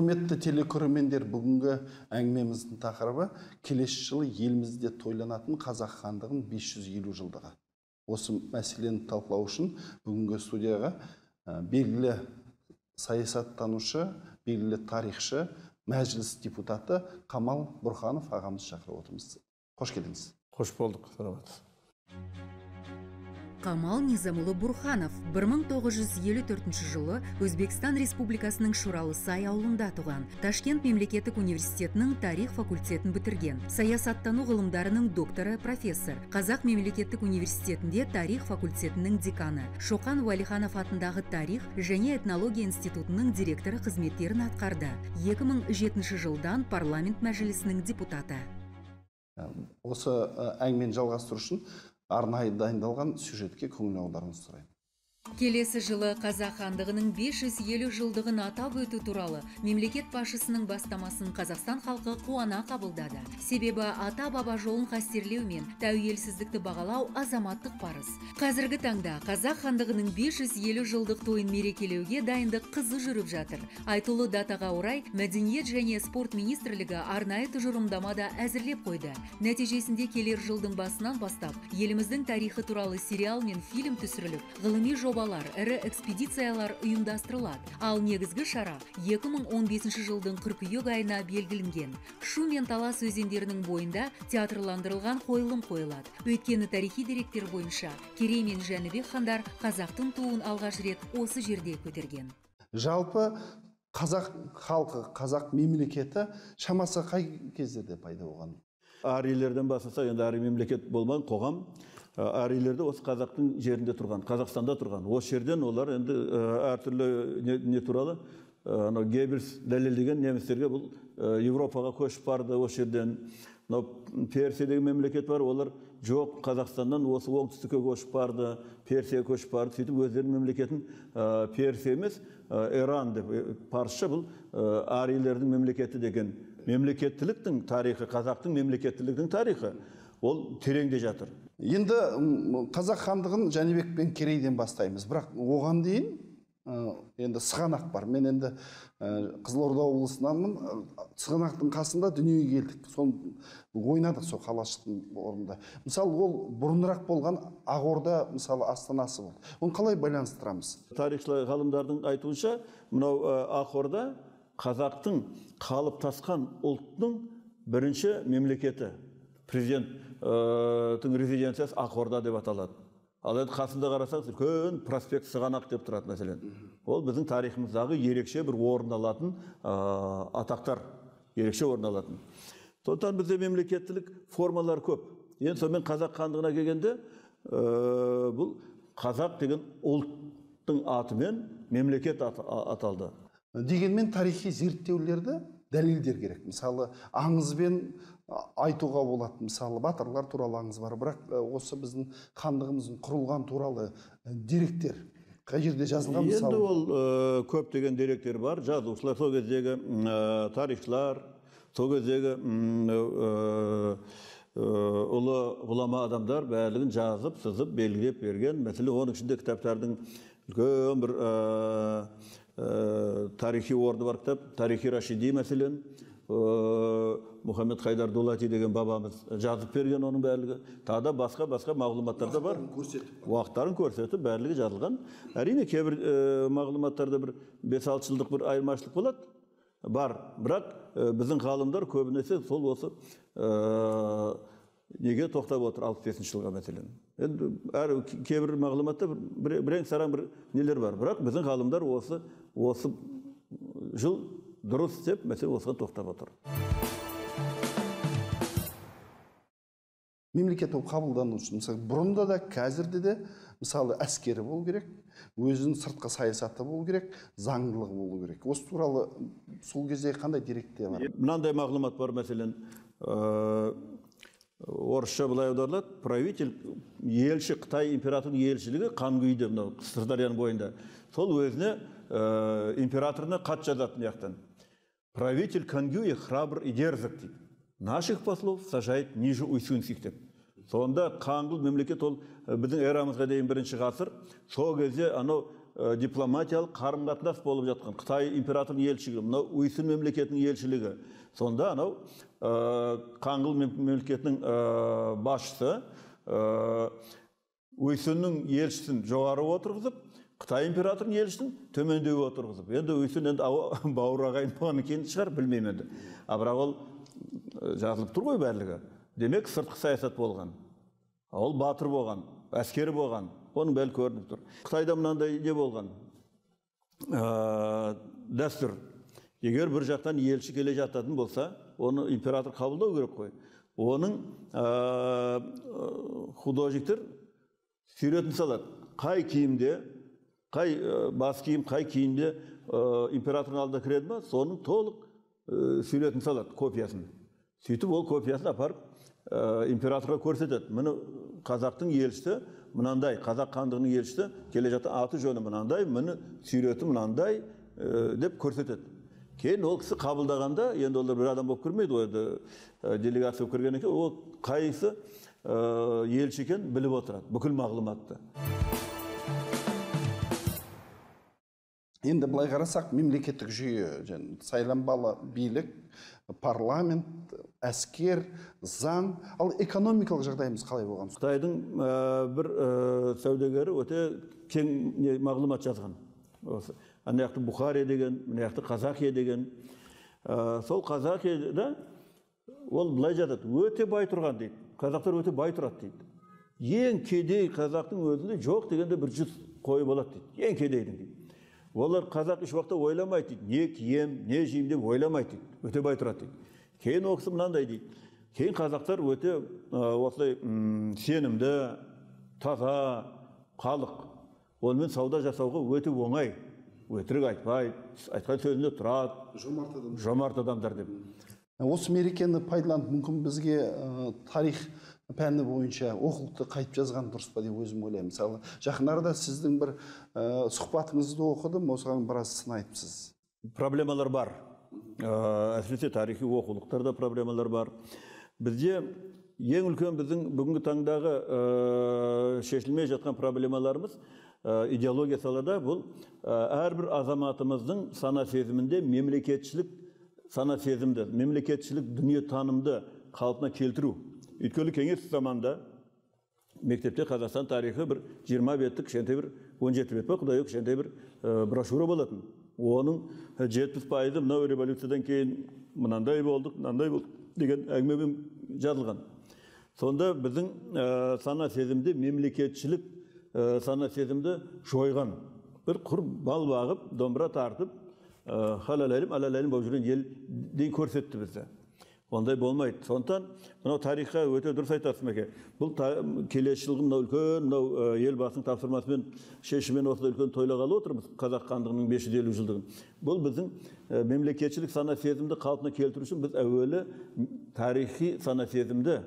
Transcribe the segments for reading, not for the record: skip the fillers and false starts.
Құрметті телекөрермендер, бүгінгі әңгімеміздің тақырыбы келесі жылы елімізде тойланатын қазақ хандығының 550 жылдығы. Осы мәселені талқылау үшін бүгінгі студияға белгілі саясаттанушы, белгілі тарихшы, мәжіліс депутаты Камал Бұрханов ағамыз шақырып отырмыз. Қош келдіңіз. Қош болдық, саламатсыз. Камал Низамұлы Бұрханов 1954 жылы Өзбекстан Республикасының Шуралы Сай ауылында туған. Ташкент мемлекеттік университетінің тарих факультетін бітірген. Саясаттану ғылымдарының докторы, профессор. Қазақ мемлекеттік университетінде тарих факультетінің деканы. Шоқан Уәлиханов атындағы тарих және этнология институтының директоры қызметтерін атқарды. 2007 жылдан парламент мәжілісінің депутаты. Осы әңгімені жалғастыру үшін арнайы дайындалған сюжетке көңіл аударуыңызды сұраймын. Келесі жылы қазақ хандығының 550 жылдығын атап өту туралы мемлекет басшысының бастамасын Қазақстан халқы қуана қабылдады. Себебі ата-баба жолын қастерлеу мен тәуелсіздікті бағалау азаматтық парыз. Қазіргі таңда қазақ хандығының 550 жылдық тойын мерекелеуге дайындық қызу жүріп жатыр. Айтулы датаға орай Мәдениет және спорт министрлігі арнайы тұжырымдама да әзірлеп қойды. Нәтижесінде келер жылдың басынан бастап еліміздің тарихы туралы сериал мен фильм түсіріліп, ғылыми жобалар, ірі экспедициялар ұйымдастырылады. Ал негізгі шара 2015 жылдың қыркүйек айына белгіленген. Шу мен Талас өзендерінің бойында театрландырылған қойылым қойылады. Өйткені тарихи деректер бойынша Керей мен Жәнібек хандар қазақтың туын алғаш рет осы жерде көтерген. Жалпы қазақ халқы, қазақ мемлекеті шамасы қай кездерде пайда болған? Арийлерден бастаса, енді ари мемлекет болмаған қоғам. Арийлерде осы қазақтың жерінде тұрған, Қазақстанда тұрған. Осы жерден олар енді әртүрлі не туралы Геббельс дәлелдеген немістерге бұл Европаға көшіп барды осы жерден. Персиядағы мемлекет бар, олар жоқ, Қазақстаннан осы оңтүстікке көшіп барды, Персияға көшіп барды. Сөйтіп өздерінің мемлекетін Персия емес, Иран деп, парсша бұл арийлердің мемлекеті деген. Мемлекеттіліктің тарихы, қазақтың мемлекеттіліктің тарихы ол тереңде жатыр. Енді қазақ хандығын Жәнібек пен Керейден бастаймыз. Бірақ оған дейін енді Сығанақ бар. Мен енді Қызылорда облысынанмын. Сығанақтың қасында дүниеге келдік. Соны ойнадық сол қалашықтың орнында. Мысалы, ол бұрынырақ болған Ақорда, мысалы, астанасы болды. Оны қалай байланыстырамыз? Тарихшылар ғалымдардың айтуынша, мынау Ақорда қазақтың қалыптасқан ұлттың бірінші мемлекеті. Президенттің резиденциясы Ақорда деп аталады. Ал енді қасында қарасаңыз, үлкен проспект Сығанақ деп тұрады мәселен. Ол біздің тарихымыздағы ерекше бір орын алатын атақтар, ерекше орын алатын. Сондықтан бізде мемлекеттілік формалар көп. Енді сонымен қазақ хандығына келгенде, бұл қазақ деген ұлттың атымен мемлекет аталды. Дегенмен тарихи зерттеулерді дәлелдер керек. Мысалы, аңызбен айтуға болады. Мысалы, батырлар туралы аңыз бар. Бірақ осы біздің хандығымыздың құрылған туралы деректер қай жерде жазылған? Енді ол көптеген деректер бар. Жазушылар, сол кездегі тарихшылар, сол кездегі ұлы ғұлама адамдар бәрін жазып, сызып, белгілеп берген. Мәселен, оның ішінде кітаптардың үлкен бір тарихи орны бар кітап, тарихи Рашиди мәселен, Мұхаммед Хайдар Дулати деген бабамыз жазып берген оның бәрлігі. Тағда басқа мағлұматтар да бар. Уақыттарын көрсетіп, бәрлігі жазылған. Әрине, кейбір мағлұматтарда бір 5-6 жылдық бір айырмашылық болады. Бар, бірақ біздің ғалымдар көбінесе сол осы неге тоқтап отыр 65 жылға мәселен. Әр кейбір мағлұматта бірең сараң бір нелер бар. Бірақ біздің ғалымдар осы жыл дұрыс деп мәселе осыған тоқтап отыр. Мемлекет ол қабылдану үшін, мысалы, бұрында да, қазірде де, мысалы, әскері болу керек, өзінің сыртқы саясаты болу керек, заңдылығы болу керек. Осы туралы сол кезде қандай деректер бар? Мынандай мағлұмат бар, мәселен, орысша былай аударылады, правитель, елші, Қытай императорының елшілігі Қангүйде, Сырдарияның бойында. Сол өзіне императорына хат жазатын яқтан. Правитель Қангюя храбр и дерзок дейді. Наших послов сажает ниже уйсунских деп. Сонда Қаңғыл мемлекет ол біздің эрамызға дейін бірінші ғасыр. Сол кезде анау дипломатиялық қарым-қатынас болып жатқан Қытай императорының елшілігі, мынау Уйсын мемлекетінің елшілігі. Сонда анау Қаңғыл мемлекетінің басшысы Уйсынның елшісін жоғары отырғызып, Қытай императорының елшісін төмендеу отырғызып. Енді Уйсын енді бауыр ағайын болғаннан кейін шығар, білмеймін енді. Бірақ ол жазылып тұр ғой барлығы. Демек, сыртқы саясат болған. Ол батыр болған, әскері болған. Оның бәрі көрініп тұр. Қытайда мынандай не болған? Дәстүр. Егер бір жақтан елші келе жататын болса, оны император қабылдау керек қой. Оның художниктер суретін салады. Қай киімде, қай бас киім, қай киімде императордың алдына кіреді ма, соның толық суретін салады, копиясын. Сөйтіп ол копиясын апарып императорға көрсетеді. Мұны қазақтың елшісі мынандай, қазақ хандығының елшісі келе жатқан аты жөні мынандай, мұны суреті мынандай деп көрсетеді. Кейін ол кісі қабылдағанда, енді олар бір адам болып көрмейді, ол делегация болып көргеннен кейін, ол қайсы елші екен біліп отырады, бүкіл мағлұматты. Енді былай қарасақ, мемлекеттік жүйе, сайланбалы билік, парламент, әскер, заң, ал экономикалық жағдайымыз қалай болған? Қытайдың бір сәудегері өте кең мағлұмат жазған. Ана яқты Бұхария деген, мына яқты Қазақия деген. Сол Қазақияда ол былай жатады, өте бай тұрған дейді. Қазақтар өте бай тұрады дейді. Ең кедей қазақтың өзінде жоқ дегенде 100 қойы болады дейді. Ең кедейдің дейді. Олар қазақ еш уақытта ойламайды дейді. Не кием, не жейм деп ойламайды дейді. Өте бай тұрады дейді. Кейін оқысы мынандай дейді. Кейін қазақтар өте осылай сенімді, таза халық. Онымен сауда жасауға өте оңай. Өтірік айтпайды, айтқан сөзінде тұрады. Жомарт адамдар деп. Осы мерекені пайдаланып, мүмкін бізге тарих пәні бойынша оқулықты қайтып жазған дұрыс па деп өзім ойлаймын. Мысалы, жақын арада сіздің бір сұхбатыңызды оқыдым, осыған біраз сын айтыпсыз. Проблемалар бар. Әсіресе тарихи оқулықтарда проблемалар бар. Бізде ең үлкен біздің бүгінгі таңдағы шешілмей жатқан проблемаларымыз идеология салада бұл әрбір азаматымыздың сана сезімінде мемлекетшілік сана сезімді, мемлекетшілік дүние танымды қалпына келтіру. Өйткені кеңес заманда мектепте Қазақстан тарихы бір 20 беттік, кішкентай бір 17 бет па, құдай кішкентай бір брошюра болатын. Оның 70% мынау революциядан кейін мынандай болдық деген әңгімемен жазылған. Сонда біздің сана сезімде мемлекетшілік сана сезімді жойған. Бір құр бал бағып, домбыра тартып, халаләлім, алаләлім болып жүрген ел дей көрсетті бізді. Ондай болмайды. Сондықтан мынау тарихқа өте дұрыс айтасыз мәке. Бұл келесі жылғы мынау үлкен, мынау елбасының тапсырмасымен шешіммен осындай үлкен тойлағалы отырмыз қазақ хандығының 550 жылдығын. Бұл біздің мемлекетшілік сана сезімді қалпына келтіру үшін біз әуелі тарихи сана сезімді,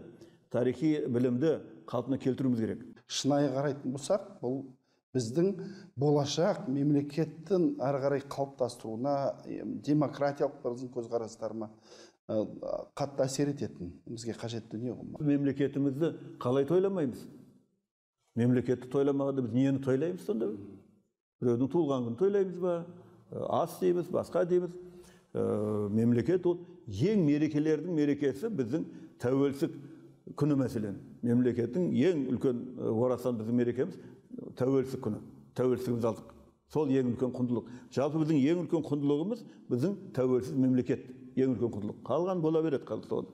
тарихи білімді қалпына келтіруіміз керек. Шынайы қарайтын болсақ, бұл біздің болашақ мемлекеттің әрі қарай қалыптастыруына, демократиялық біздің көзқарастарыма қатты әсер ететін, бізге қажет дүние ғой. Мемлекетімізді қалай тойламаймыз? Мемлекетті тойламағанда біз нені тойлаймыз сонда? Біреудің туылған күнін тойлаймыз ба? Ас дейміз, басқа дейміз. Мемлекет ол ең мерекелердің мерекесі біздің тәуелсіздік күні мәселен. Мемлекеттің ең үлкен орасан біздің мерекеміз тәуелсіздік күні. Тәуелсіздігіміз алдық. Сол ең үлкен құндылық. Жалпы біздің ең үлкен құндылығымыз біздің тәуелсіз мемлекет. Ең үлкен құндылық. Қалған бола береді қалды.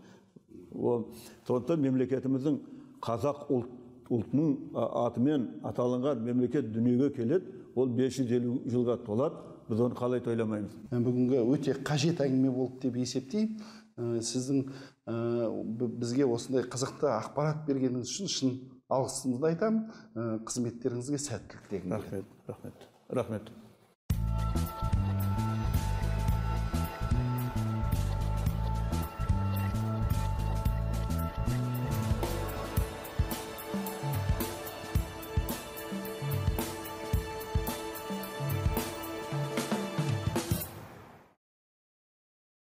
Сондықтан мемлекетіміздің қазақ ұлтының атымен аталынған мемлекет дүниеге келеді. Ол 550 жылға толады. Біз оны қалай тойламаймыз? Бүгінгі өте қажет әңгіме болды деп есептеймін. Сіздің бізге осындай қызықты ақпарат бергеніңіз үшін шын алғысымызды айтамын. Қызметтеріңізге сәттілік тілеймін. Рахмет.